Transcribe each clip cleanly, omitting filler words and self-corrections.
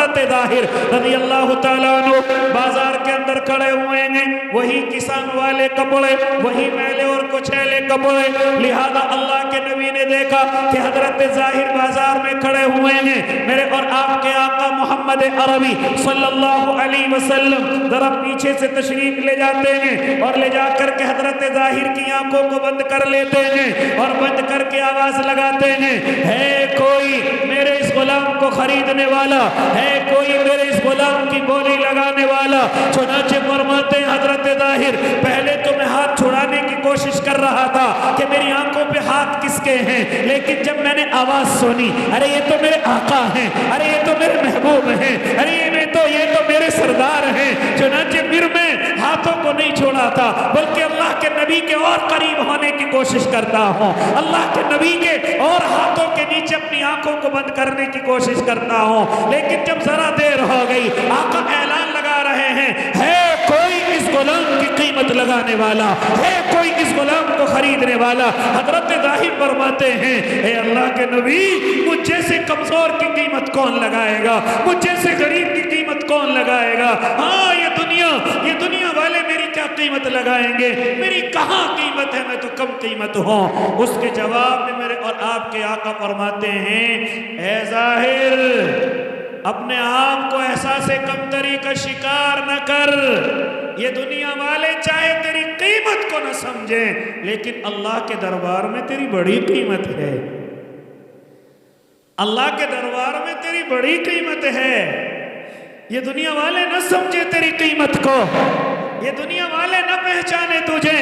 حضرت ظاہر رضی اللہ تعالیٰ عنہ بازار کے اندر کھڑے ہوئے ہیں، وہی کسان والے کپڑے، وہی میلے اور کچھیلے کپڑے، لہذا اللہ کے نبی نے دیکھا کہ حضرت ظاہر بازار میں کھڑے ہوئے ہیں، میرے اور آپ کے آقا محمد عربی صلی اللہ علیہ وسلم ذرا پیچھے سے تشریف لے جاتے ہیں اور لے جا کر کے حضرت ظاہر کی آنکھوں کو بند کر لیتے ہیں اور بند کر کے آواز لگاتے ہیں، ہے کوئی میرے اس غلام کو خریدنے والا، ہے کوئی میرے اس غلام کی بولی لگانے والا؟ چنانچہ فرماتے ہیں حضرت ظاہر پہلے تو میں ہاتھ چھڑانے کی کوشش کر رہا تھا کہ میری آنکھوں پہ ہاتھ کس کے ہیں، لیکن جب میں نے آواز سنی، ارے یہ تو میرے آقا ہیں، ارے یہ تو میرے محبوب ہیں، ارے یہ تو میرے سردار ہیں، چنانچہ پھر میں ہاتھوں کو نہیں چھوڑا تھا بلکہ اللہ کے نبی کے اور قریب ہونے کی کوشش کرتا ہوں، اللہ کے نبی کے اور ہاتھوں کے نیچے اپنی آنکھوں کو بند کرنے کی کوشش کرتا ہوں، لیکن جب ذرا دیر ہو گئی آقا اعلان لگا رہے ہیں، ہے کوئی اس غلام کی قیمت لگانے والا، ہے کوئی اس غلام کو خریدنے والا؟ حضرت ظاہر فرماتے ہیں اے اللہ کے نبی مجھ جیسے کمزور کی قیمت کون لگائے گا، مجھ جیسے غریب کی قیمت کون لگائے گا؟ ہاں یہ دنیا والے میری کیا قیمت لگائیں گے، میری کہاں قیمت ہے، میں تو کم قیمت ہوں۔ اس کے جواب میں میرے اور آپ کے آقا فرماتے ہیں اے ظاہر اپنے آپ کو احساس کمتری کا شکار نہ کر، یہ دنیا والے چاہے تیری قیمت کو نہ سمجھیں لیکن اللہ کے دربار میں تیری بڑی قیمت ہے، اللہ کے دربار میں تیری بڑی قیمت ہے۔ یہ دنیا والے نہ سمجھے تیری قیمت کو، یہ دنیا والے نہ پہچانے تجھے،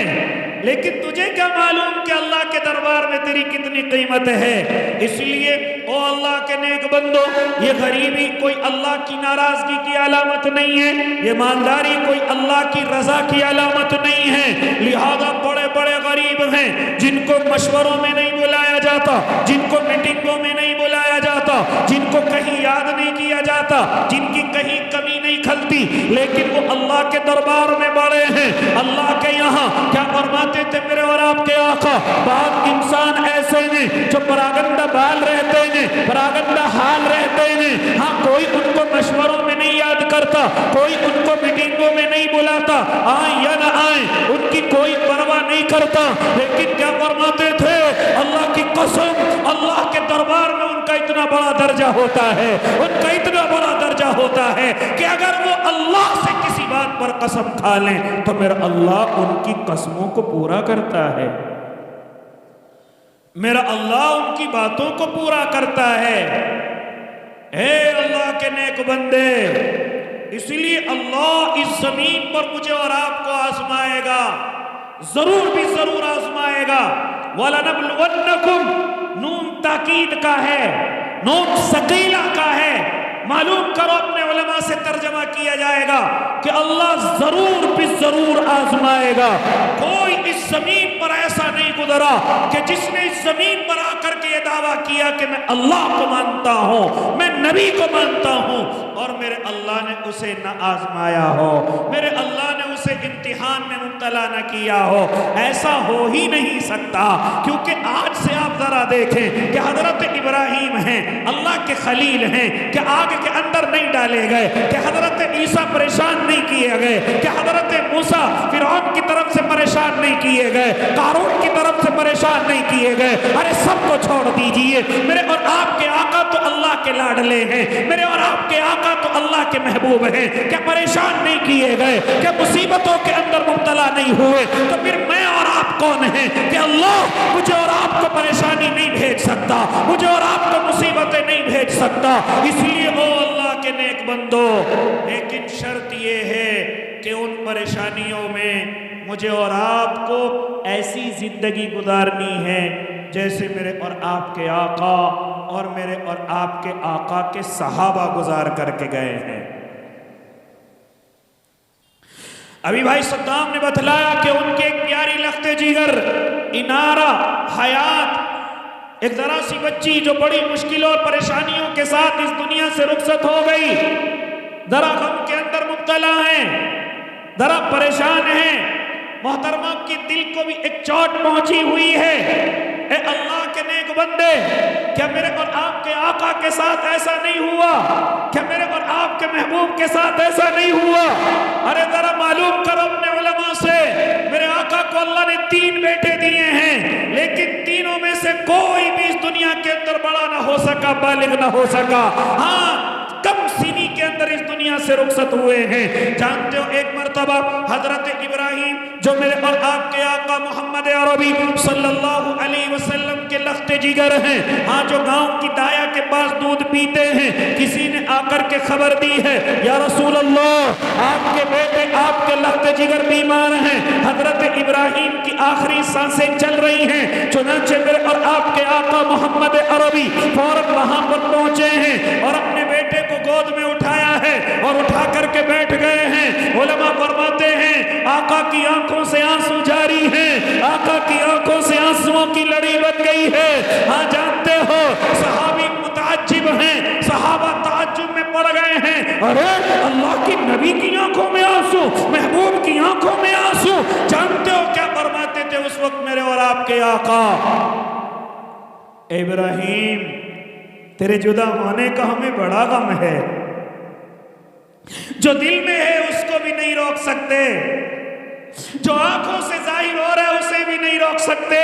لیکن تجھے کیا معلوم کہ اللہ کے دربار میں تیری کتنی قیمت ہے۔ اس لیے او اللہ کے نیک بندو، یہ غریبی کوئی اللہ کی ناراضگی کی علامت نہیں ہے، یہ مالداری کوئی اللہ کی رضا کی علامت نہیں ہے۔ لہذا بڑے بڑے غریب ہیں جن کو مشوروں میں نہیں بلایا جاتا، جن کو میٹنگوں میں نہیں بلایا جاتا، جن کو کہیں یاد نہیں کیا جاتا، جن کی کہیں کمی نہیں کھلتی، لیکن وہ اللہ کے دربار میں بڑے ہیں۔ اللہ کے یہاں کیا فرماتے تھے میرے اور آپ کے آقا؟ بعض انسان ایسے ہیں جو پراگندہ بال رہتے ہیں، پراگندہ حال رہتے ہیں، ہاں کوئی ان کو مشوروں میں نہیں یاد کرتا، کوئی ان کو میٹنگوں میں نہیں بلاتا، آئیں یا نہ آئیں ان کی کوئی پرواہ نہیں کرتا، لیکن کیا فرماتے تھے؟ اللہ کی قسم اللہ کے دربار میں ان کا اتنا بڑا درجہ ہوتا ہے، ان کا اتنا بڑا درجہ ہوتا ہے کہ اگر وہ اللہ سے کسی بات پر قسم کھا لیں تو میرا اللہ ان کی قسموں کو پورا کرتا ہے، میرا اللہ ان کی باتوں کو پورا کرتا ہے۔ اے اللہ کے نیک بندے، اس لیے اللہ اس زمین پر مجھے اور آپ کو آزمائے گا، ضرور بھی ضرور آزمائے گا۔ وَلَنَبْلُوَنَّكُمْ نون تاکید کا ہے، نون ثقیلہ کا ہے، معلوم کرو اپنے علماء سے ترجمہ کیا جائے گا کہ اللہ ضرور بھی ضرور آزمائے گا۔ کوئی اس زمین پر ایسا نہیں گزرا کہ جس نے اس زمین پر آ کر کے یہ دعویٰ کیا کہ میں اللہ کو مانتا ہوں، میں نبی کو مانتا ہوں، اور میرے اللہ نے اسے نہ آزمایا ہو، میرے اللہ نے اسے امتحان میں مبتلا نہ کیا ہو۔ ایسا ہو ہی نہیں سکتا، کیونکہ آج سے آپ ذرا دیکھیں کہ حضرت ابراہیم ہیں، اللہ کے خلیل ہیں، کہ آگ کے اندر نہیں ڈالے گئے، کہ حضرت عیسیٰ پریشان نہیں کیے گئے، کہ حضرت موسیٰ فرعون کی طرف سے پریشان نہیں کیے گئے، قارون کی طرف سے پریشان نہیں کیے گئے۔ ارے سب کو چھوڑ دیجئے، میرے اور آپ کے آقا تو اللہ کے لاڈلے ہیں، میرے اور آپ کے آقا تو اللہ کے محبوب ہیں، کیا پریشان نہیں کیے گئے، کیا مصیبتوں کے اندر مبتلا نہیں ہوئے؟ تو پھر میں اور آپ کون ہیں کہ اللہ مجھے اور آپ کو پریشانی نہیں بھیج سکتا، مجھے اور آپ کو مصیبتیں نہیں بھیج سکتا؟ اس لیے او اللہ کے نیک بندو، لیکن شرط یہ ہے کہ ان پریشانیوں میں مجھے اور آپ کو ایسی زندگی گزارنی ہے جیسے میرے اور آپ کے آقا اور میرے اور آپ کے آقا کے صحابہ گزار کر کے گئے ہیں۔ ابھی بھائی صدام نے بتلایا کہ ان کے ایک پیاری لخت جگر انارہ حیات، ایک ذرا سی بچی جو بڑی مشکلوں اور پریشانیوں کے ساتھ اس دنیا سے رخصت ہو گئی، ذرا غم کے اندر مبتلا ہیں، ذرا پریشان ہیں، محترمہ کی دل کو بھی ایک چوٹ پہنچی ہوئی ہے۔ اے اللہ کے نیک نیک بندے، کیا میرے اور آپ کے آقا کے ساتھ ایسا نہیں ہوا؟ کیا میرے اور آپ کے محبوب کے ساتھ ایسا نہیں ہوا؟ ارے ذرا معلوم کرو اپنے علماء سے، میرے آقا کو اللہ نے 3 بیٹے دیے ہیں، لیکن تینوں میں سے کوئی بھی اس دنیا کے اندر بڑا نہ ہو سکا، بالغ نہ ہو سکا۔ ہاں کم سینی کے اندر اس دنیا سے رخصت ہوئے ہیں۔ جانتے ہو ایک مرتبہ حضرت ابراہیم جو میرے اور آپ کے آقا محمد عربی صلی اللہ علیہ وسلم کے لخت جگر ہیں، ہاں جو گاؤں کی دایا کے پاس دودھ پیتے ہیں، کسی نے آ کر کے خبر دی ہے یا رسول اللہ آپ کے بیٹے آپ کے لخت جگر بیمار ہیں، حضرت ابراہیم کی آخری سانسیں چل رہی ہیں۔ چنانچہ میرے اور آپ کے آقا محمد عربی فوراً وہاں پر پہنچے ہیں اور اپنے بیٹے کو گود میں اٹھایا ہے اور اٹھا کر کے بیٹھ گئے ہیں۔ علماء فرماتے ہیں آقا کی آنکھوں سے آنسو جاری ہیں، آقا کی آنکھوں سے آنسوؤں کی لڑی بن گئی ہے۔ ہاں جانتے ہو صحابی متعجب ہیں، صحابہ تعجب میں پڑ گئے ہیں، ارے اللہ کی نبی کی آنکھوں میں آنسو، محبوب کی آنکھوں میں آنسو۔ جانتے ہو کیا فرماتے تھے اس وقت میرے اور آپ کے آقا؟ ابراہیم تیرے جدا ہونے کا ہمیں بڑا غم ہے، جو دل میں ہے اس کو بھی نہیں روک سکتے، جو آنکھوں سے ظاہر ہو رہا ہے اسے بھی نہیں روک سکتے،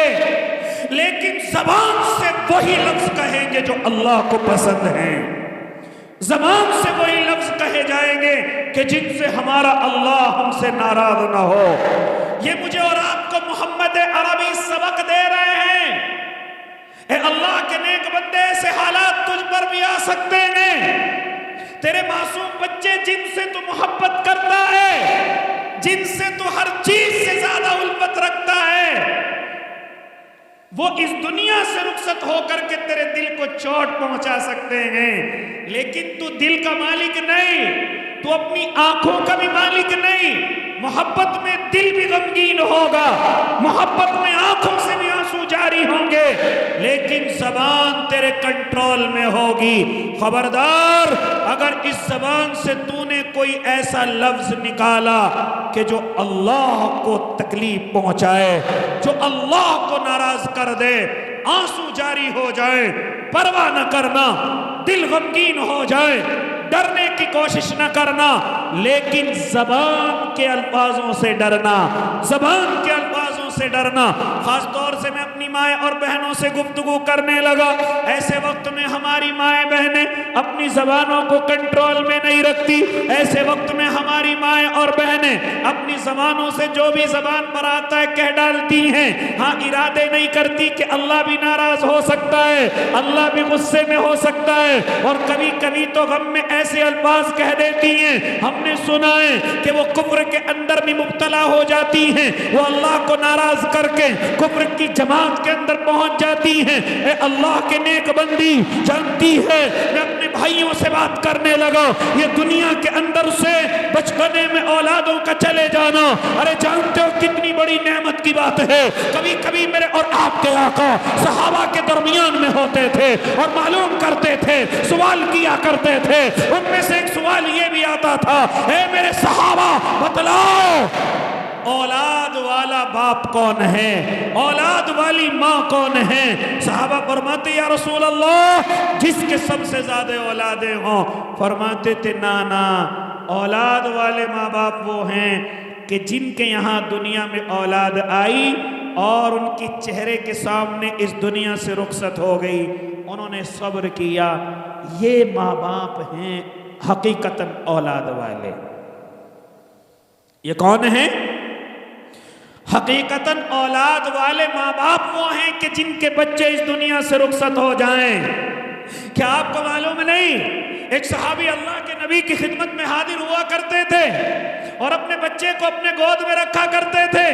لیکن زبان سے وہی لفظ کہیں گے جو اللہ کو پسند ہیں، زبان سے وہی لفظ کہے جائیں گے کہ جن سے ہمارا اللہ ہم سے ناراض نہ ہو۔ یہ مجھے اور آپ کو محمد عربی سبق دے رہے ہیں، اے اللہ کے نیک بندے ایسے حالات تجھ پر بھی آ سکتے ہیں، تیرے معصوم بچے جن سے تو محبت کرتا ہے، جن سے تو ہر چیز سے زیادہ الفت رکھتا ہے، وہ اس دنیا سے رخصت ہو کر کے تیرے دل کو چوٹ پہنچا سکتے ہیں، لیکن تو دل کا مالک نہیں، تو اپنی آنکھوں کا بھی مالک نہیں۔ محبت میں دل بھی غمگین ہوگا، محبت میں آنکھوں سے بھی آنسو جاری ہوں گے، لیکن زبان تیرے کنٹرول میں ہوگی۔ خبردار اگر اس زبان سے تو نے کوئی ایسا لفظ نکالا کہ جو اللہ کو تکلیف پہنچائے، جو اللہ کو ناراض کر دے، آنسو جاری ہو جائے، پرواہ نہ کرنا، دل غمگین ہو جائے، ڈرنے کی کوشش نہ کرنا، لیکن زبان کے الفاظوں سے ڈرنا، زبان کے الفاظوں سے ڈرنا۔ خاص طور سے میں اپنی مائیں اور بہنوں سے گفتگو کرنے لگا، ایسے وقت میں ہماری مائیں بہنیں اپنی زبانوں کو کنٹرول میں نہیں رکھتی، ایسے وقت میں ہماری مائیں اور بہنیں اپنی زبانوں سے جو بھی زبان پر آتا ہے کہہ ڈالتی ہیں۔ ہاں ارادے نہیں کرتی کہ اللہ بھی ناراض ہو سکتا ہے، اللہ بھی غصے میں ہو سکتا ہے، اور کبھی کبھی تو غم میں ایسے الفاظ کہہ دیتی ہیں، ہم نے سنا ہے کہ وہ کفر کے اندر بھی مبتلا ہو جاتی ہیں، وہ اللہ کو ناراض کر کے کفر کی جماعت کے اندر پہنچ جاتی ہیں۔ اے اللہ کے نیک بندی جانتی ہے، میں اپنے بھائیوں سے بات کرنے لگا، یہ دنیا کے اندر سے بچپنے میں اولادوں کا چلے جانا، ارے جانتے ہو کتنی بڑی نعمت کی بات ہے۔ کبھی کبھی میرے اور آپ کے آقا صحابہ کے درمیان میں ہوتے تھے اور معلوم کرتے تھے، سوال کیا کرتے تھے، ان میں سے ایک سوال یہ بھی آتا تھا، اے میرے صحابہ بتلاؤ اولاد والا باپ کون ہے، اولاد والی ماں کون ہے؟ صحابہ فرماتے یا رسول اللہ جس کے سب سے زیادہ اولادیں ہوں۔ فرماتے تھے نانا، اولاد والے ماں باپ وہ ہیں کہ جن کے یہاں دنیا میں اولاد آئی اور ان کی چہرے کے سامنے اس دنیا سے رخصت ہو گئی، انہوں نے صبر کیا، یہ ماں باپ ہیں حقیقتاً اولاد والے۔ یہ کون ہیں؟ حقیقتاً اولاد والے ماں باپ وہ ہیں کہ جن کے بچے اس دنیا سے رخصت ہو جائیں۔ کیا آپ کو معلوم نہیں ایک صحابی اللہ کے نبی کی خدمت میں حاضر ہوا کرتے تھے اور اپنے بچے کو اپنے گود میں رکھا کرتے تھے،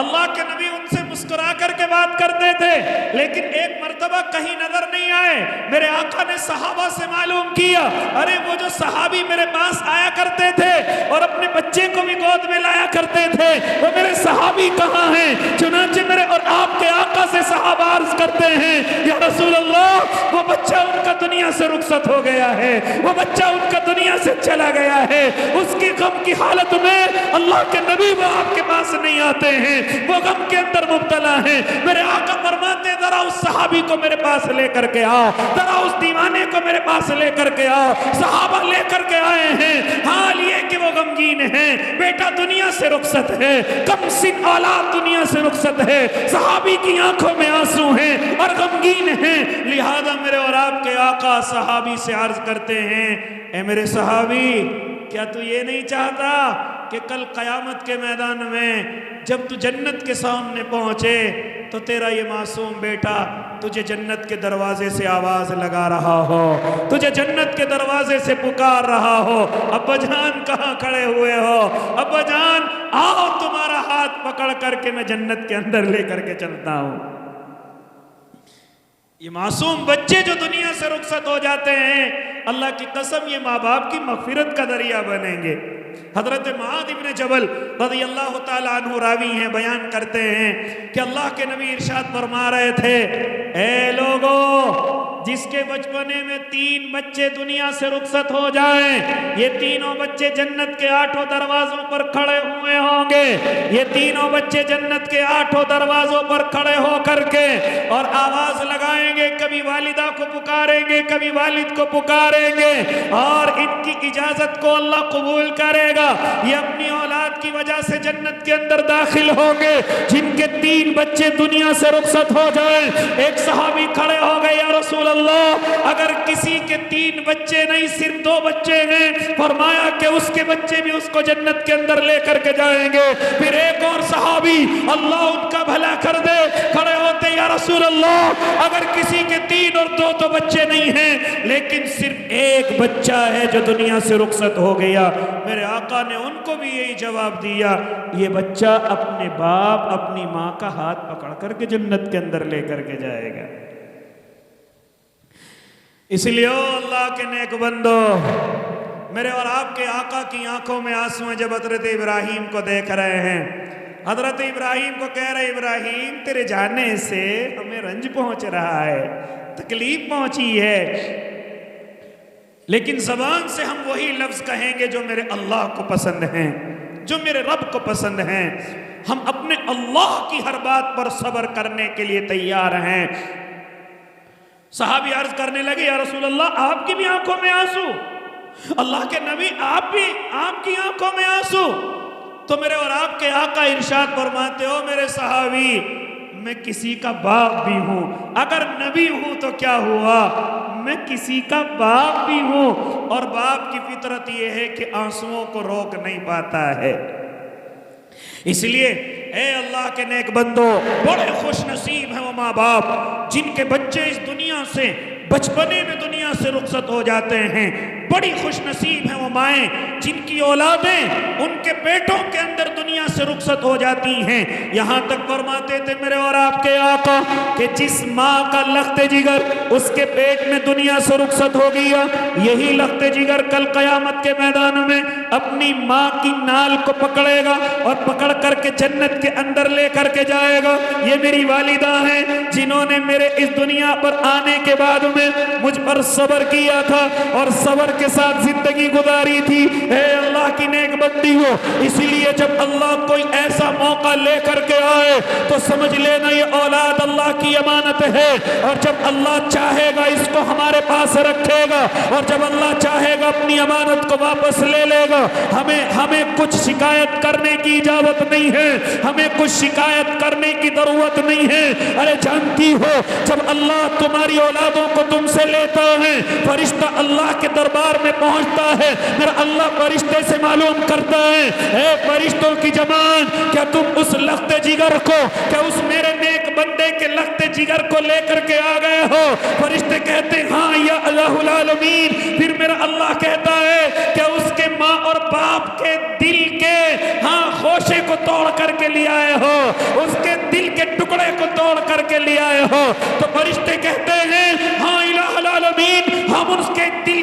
اللہ کے نبی ان سے مسکرا کر کے بات کرتے تھے، لیکن ایک مرتبہ کہیں نظر نہیں آئے۔ میرے آقا نے صحابہ سے معلوم کیا، ارے وہ جو صحابی میرے پاس آیا کرتے تھے اور اپنے بچے کو بھی گود میں لایا کرتے تھے، وہ میرے صحابی کہاں ہیں؟ چنانچہ میرے اور آپ کے آقا سے صحابہ عرض کرتے ہیں یا رسول اللہ وہ بچہ ان کا دنیا دنیا سے رخصت ہو گیا ہے، وہ بچہ ان کا دنیا سے چلا گیا ہے، اس کی غم کی حالت میں اللہ کے نبی وہ آپ کے پاس نہیں آتے ہیں، وہ غم کے اندر مبتلا ہیں۔ میرے آقا فرماتے ہیں ذرا اس صحابی کو میرے پاس لے کر کے آؤ، ذرا اس دیوانے کو میرے پاس لے کر کے آؤ۔ صحابہ لے کر کے آئے ہیں، حال یہ کہ وہ غمگین ہیں، بیٹا دنیا سے رخصت ہے، کم سن اولاد دنیا سے رخصت ہے، صحابی کی آنکھوں میں آنسو ہیں اور غمگین ہیں۔ لہذا میرے اور آپ کے آقا صحابی سے عرض کرتے ہیں، اے میرے صحابی، کیا تو یہ نہیں چاہتا کہ کل قیامت کے میدان میں جب تو جنت کے سامنے پہنچے تو تیرا یہ معصوم بیٹا تجھے جنت کے دروازے سے آواز لگا رہا ہو، تجھے جنت کے دروازے سے پکار رہا ہو، ابا جان کہاں کھڑے ہوئے ہو، ابا جان آؤ تمہارا ہاتھ پکڑ کر کے میں جنت کے اندر لے کر کے چلتا ہوں۔ یہ معصوم بچے جو دنیا سے رخصت ہو جاتے ہیں، اللہ کی قسم یہ ماں باپ کی مغفرت کا ذریعہ بنیں گے۔ حضرت معاذ ابن جبل رضی اللہ تعالیٰ عنہ راوی ہیں، بیان کرتے ہیں کہ اللہ کے نبی ارشاد فرما رہے تھے، اے لوگو، جس کے بچپنے میں 3 بچے دنیا سے رخصت ہو جائیں، یہ تینوں بچے جنت کے 8 دروازوں پر کھڑے ہوئے ہوں گے، یہ تینوں بچے جنت کے 8 دروازوں پر کھڑے ہو کر کے اور آواز لگائیں گے، کبھی والدہ کو پکاریں گے، کبھی والد کو پکاریں گے، اور ان کی اجازت کو اللہ قبول کرے گا، یہ اپنی اولاد کی وجہ سے جنت کے اندر داخل ہوں گے۔ جن کے 3 بچے دنیا سے رخصت ہو جائیں، ایک صحابی کھڑے ہو گئے، یا رسول اللہ، اگر کسی کے 3 بچے نہیں صرف 2 بچے ہیں، فرمایا کہ اس کے بچے بھی اس کو جنت کے اندر لے کر کے جائیں گے۔ پھر ایک اور صحابی، اللہ ان کا بھلا کر دے، کھڑے ہوتے، یا رسول اللہ، اگر کسی کے 3 اور 2 تو بچے نہیں ہیں لیکن صرف ایک بچہ ہے جو دنیا سے رخصت ہو گیا، میرے آقا نے ان کو بھی یہی جواب دیا، یہ بچہ اپنے باپ اپنی ماں کا ہاتھ پکڑ کر کے جنت کے اندر لے کر کے جائے گا۔ اس لیے او اللہ کے نیک بندو، میرے اور آپ کے آقا کی آنکھوں میں آنسو ہیں جب حضرت ابراہیم کو دیکھ رہے ہیں۔ حضرت ابراہیم کو کہہ رہے، ابراہیم تیرے جانے سے ہمیں رنج پہنچ رہا ہے، تکلیف پہنچی ہے، لیکن زبان سے ہم وہی لفظ کہیں گے جو میرے اللہ کو پسند ہیں، جو میرے رب کو پسند ہیں۔ ہم اپنے اللہ کی ہر بات پر صبر کرنے کے لیے تیار ہیں۔ صحابی عرض کرنے لگے، یا رسول اللہ، آپ کی بھی آنکھوں میں آنسو، اللہ کے نبی آپ کی آنکھوں میں آنسو؟ تو میرے اور آپ کے آقا ارشاد فرماتے ہو، میرے صحابی، میں کسی کا باپ بھی ہوں، اگر نبی ہوں تو کیا ہوا، میں کسی کا باپ بھی ہوں، اور باپ کی فطرت یہ ہے کہ آنسوؤں کو روک نہیں پاتا ہے۔ اس لیے اے اللہ کے نیک بندو، بڑے خوش نصیب ہیں وہ ماں باپ جن کے بچے اس دنیا سے بچپنے میں دنیا سے رخصت ہو جاتے ہیں، بڑی خوش نصیب ہیں وہ مائیں جن کی اولادیں ان کے پیٹوں کے اندر دنیا سے رخصت ہو جاتی ہیں۔ یہاں تک فرماتے تھے میرے اور آپ کے آقا کہ جس ماں کا لخت جگر اس کے پیٹ میں دنیا سے رخصت ہو گیا، یہی لخت جگر کل قیامت کے میدان میں اپنی ماں کی نال کو پکڑے گا اور پکڑ کر کے جنت کے اندر لے کر کے جائے گا۔ یہ میری والدہ ہیں جنہوں نے میرے اس دنیا پر آنے کے بعد میں مجھ پر صبر کیا تھا اور صبر کے ساتھ زندگی گزاری تھی۔ اے اللہ کی نیک بندی ہو، اسی لیے جب اللہ کوئی ایسا موقع لے کر کے آئے تو سمجھ لینا یہ اولاد اللہ کی امانت ہے، اور جب اللہ چاہے گا اس کو ہمارے پاس رکھے گا، اور جب اللہ چاہے گا اپنی امانت کو واپس لے لے گا۔ ہمیں کچھ شکایت کرنے کی اجازت نہیں ہے، ہمیں کچھ شکایت کرنے کی ضرورت نہیں ہے۔ ارے جانتی ہو جب اللہ تمہاری اولادوں کو تم سے لیتا ہے، فرشتہ اللہ کے دربار میں پہنچتا ہے، میرا اللہ فرشتے سے معلوم کرتا ہے، اے فرشتوں کی جمان، کیا تم اس لخت جگر کو، کیا اس میرے نیک بندے کے لخت جگر کو لے کر کے آ گئے ہو؟ فرشتے کہتے ہیں ہاں یا الہ العالمین۔ پھر میرا اللہ کہتا ہے کہ اس کے ماں اور باپ کے دل کے خوشے کو توڑ کر کے لے آئے ہو، اس کے دل کے ٹکڑے کو توڑ کر کے لے آئے ہو؟ تو فرشتے کہتے ہیں ہاں الہ العالمین، ہم اس کے دل